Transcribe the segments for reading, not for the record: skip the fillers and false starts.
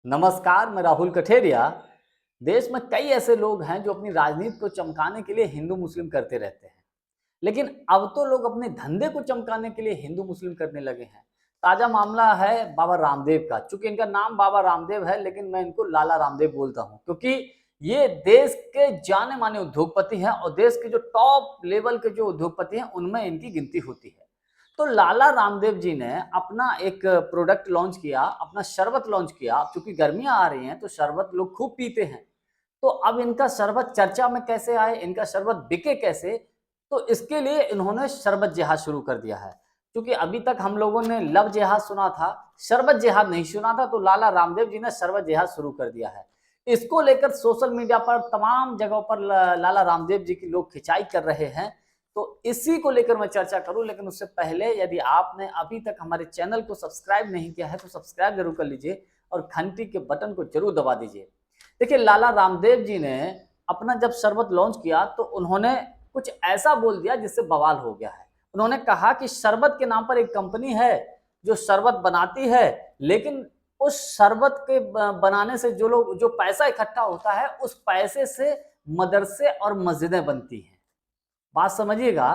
नमस्कार, मैं राहुल कठेरिया। देश में कई ऐसे लोग हैं जो अपनी राजनीति को चमकाने के लिए हिंदू मुस्लिम करते रहते हैं। लेकिन अब तो लोग अपने धंधे को चमकाने के लिए हिंदू मुस्लिम करने लगे हैं। ताजा मामला है बाबा रामदेव का। चूंकि इनका नाम बाबा रामदेव है, लेकिन मैं इनको लाला रामदेव बोलता हूं, क्योंकि ये देश के जाने माने उद्योगपति हैं और देश के जो टॉप लेवल के जो उद्योगपति हैं उनमें इनकी गिनती होती है। तो लाला रामदेव जी ने अपना एक प्रोडक्ट लॉन्च किया, अपना शरबत लॉन्च किया। क्योंकि गर्मियां आ रही हैं तो शरबत लोग खूब पीते हैं। तो अब इनका शरबत चर्चा में कैसे आए, इनका शरबत बिके कैसे, तो इसके लिए इन्होंने शरबत जिहाद शुरू कर दिया है। क्योंकि अभी तक हम लोगों ने लव जिहाद सुना था, शरबत जिहाद नहीं सुना था। तो लाला रामदेव जी ने शरबत जिहाद शुरू कर दिया है। इसको लेकर सोशल मीडिया पर तमाम जगहों पर लाला रामदेव जी की लोग खिंचाई कर रहे हैं। तो इसी को लेकर मैं चर्चा करूं, लेकिन उससे पहले यदि आपने अभी तक हमारे चैनल को सब्सक्राइब नहीं किया है तो सब्सक्राइब जरूर कर लीजिए और घंटी के बटन को जरूर दबा दीजिए। देखिए, लाला रामदेव जी ने अपना जब शरबत लॉन्च किया तो उन्होंने कुछ ऐसा बोल दिया जिससे बवाल हो गया है। उन्होंने कहा कि शरबत के नाम पर एक कंपनी है जो शरबत बनाती है, लेकिन उस शरबत के बनाने से जो पैसा इकट्ठा होता है, उस पैसे से मदरसे और मस्जिदें बनती हैं। बात समझिएगा।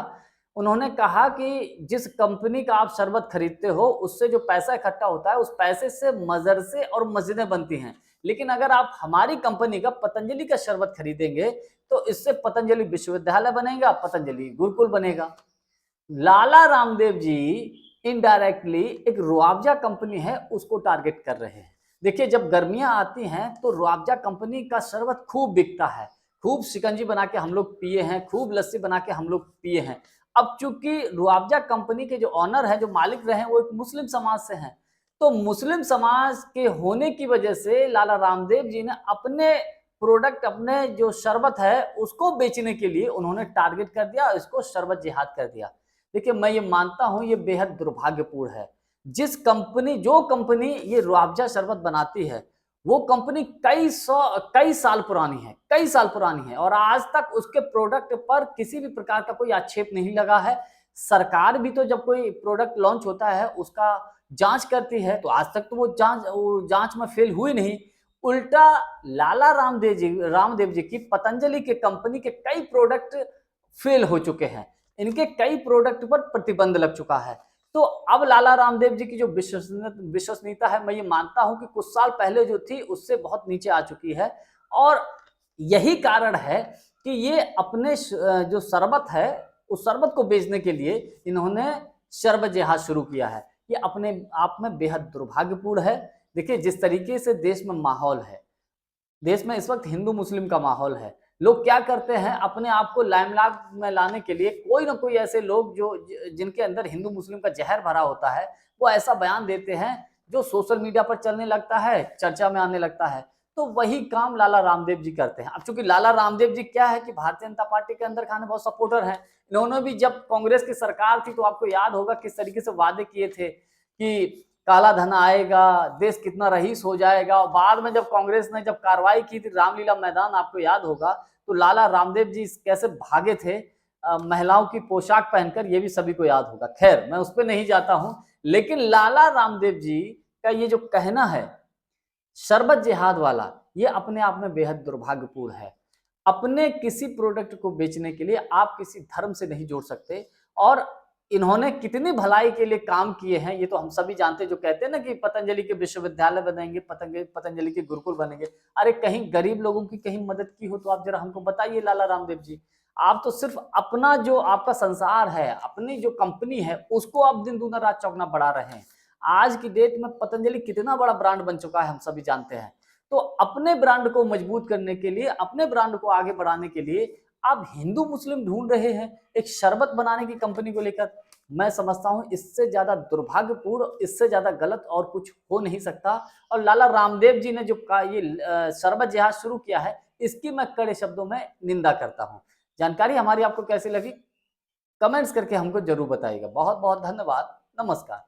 उन्होंने कहा कि जिस कंपनी का आप शरबत खरीदते हो, उससे जो पैसा इकट्ठा होता है, उस पैसे से मदरसे और मस्जिदें बनती हैं। लेकिन अगर आप हमारी कंपनी का पतंजलि का शरबत खरीदेंगे तो इससे पतंजलि विश्वविद्यालय बनेगा, पतंजलि गुरुकुल बनेगा। लाला रामदेव जी इनडायरेक्टली एक रुआवजा कंपनी है उसको टारगेट कर रहे हैं। देखिए, जब गर्मियां आती हैं तो रुआवजा कंपनी का शरबत खूब बिकता है। खूब शिकंजी बना के हम लोग पिए हैं, खूब लस्सी बना के हम लोग पिए हैं। अब चूंकि रुआवजा कंपनी के जो ऑनर है, जो मालिक रहे हैं, वो एक मुस्लिम समाज से हैं। तो मुस्लिम समाज के होने की वजह से लाला रामदेव जी ने अपने प्रोडक्ट, अपने जो शरबत है उसको बेचने के लिए उन्होंने टारगेट कर दिया, इसको शरबत जिहाद कर दिया। देखिए, मैं ये मानता हूं ये बेहद दुर्भाग्यपूर्ण है। जो कंपनी ये रुआवजा शरबत बनाती है, वो कंपनी कई साल पुरानी है, कई साल पुरानी है, और आज तक उसके प्रोडक्ट पर किसी भी प्रकार का कोई आक्षेप नहीं लगा है। सरकार भी तो जब कोई प्रोडक्ट लॉन्च होता है उसका जांच करती है, तो आज तक तो वो जांच में फेल हुई नहीं। उल्टा लाला रामदेव जी की पतंजलि के कंपनी के कई प्रोडक्ट फेल हो चुके हैं। इनके कई प्रोडक्ट पर प्रतिबंध लग चुका है। तो अब लाला रामदेव जी की जो विश्वसनीयता है, मैं ये मानता हूं कि कुछ साल पहले जो थी उससे बहुत नीचे आ चुकी है। और यही कारण है कि ये अपने जो शरबत है, उस शरबत को बेचने के लिए इन्होंने शरबत जिहाद शुरू किया है। ये अपने आप में बेहद दुर्भाग्यपूर्ण है। देखिए, जिस तरीके से देश में माहौल है, देश में इस वक्त हिंदू मुस्लिम का माहौल है। लोग क्या करते हैं, अपने आप को लाइमलाइट में लाने के लिए कोई ना कोई ऐसे लोग जिनके अंदर हिंदू मुस्लिम का जहर भरा होता है, वो ऐसा बयान देते हैं जो सोशल मीडिया पर चलने लगता है, चर्चा में आने लगता है। तो वही काम लाला रामदेव जी करते हैं। अब चूंकि लाला रामदेव जी क्या है कि भारतीय जनता पार्टी के अंदर खाने बहुत सपोर्टर हैं। इन्होंने भी जब कांग्रेस की सरकार थी तो आपको याद होगा किस तरीके से वादे किए थे कि काला धन आएगा, देश कितना रईस हो जाएगा। और बाद में जब कांग्रेस ने जब कार्रवाई की थी रामलीला मैदान, आपको याद होगा, तो लाला रामदेव जी कैसे भागे थे महिलाओं की पोशाक पहनकर, ये भी सभी को याद होगा। खैर, मैं उस पर नहीं जाता हूं। लेकिन लाला रामदेव जी का ये जो कहना है शरबत जिहाद वाला, ये अपने आप में बेहद दुर्भाग्यपूर्ण है। अपने किसी प्रोडक्ट को बेचने के लिए आप किसी धर्म से नहीं जोड़ सकते। और इन्होंने कितनी भलाई के लिए काम किए हैं ये तो हम सभी जानते हैं। जो कहते हैं ना कि पतंजलि के विश्वविद्यालय बनेंगे, पतंजलि के गुरुकुल बनेंगे। अरे, कहीं गरीब लोगों की कहीं मदद की हो तो आप जरा हमको बताइए लाला रामदेव जी। आप तो सिर्फ अपना जो आपका संसार है, अपनी जो कंपनी है, उसको आप दिन दूना रात चौगुना बढ़ा रहे हैं। आज की डेट में पतंजलि कितना बड़ा ब्रांड बन चुका है हम सभी जानते हैं। तो अपने ब्रांड को मजबूत करने के लिए, अपने ब्रांड को आगे बढ़ाने के लिए आप हिंदू मुस्लिम ढूंढ रहे हैं एक शरबत बनाने की कंपनी को लेकर। मैं समझता हूं इससे ज्यादा दुर्भाग्यपूर्ण, इससे ज्यादा गलत और कुछ हो नहीं सकता। और लाला रामदेव जी ने जो ये शरबत जिहाद शुरू किया है, इसकी मैं कड़े शब्दों में निंदा करता हूं। जानकारी हमारी आपको कैसी लगी, कमेंट्स करके हमको जरूर बताइएगा। बहुत बहुत धन्यवाद। नमस्कार।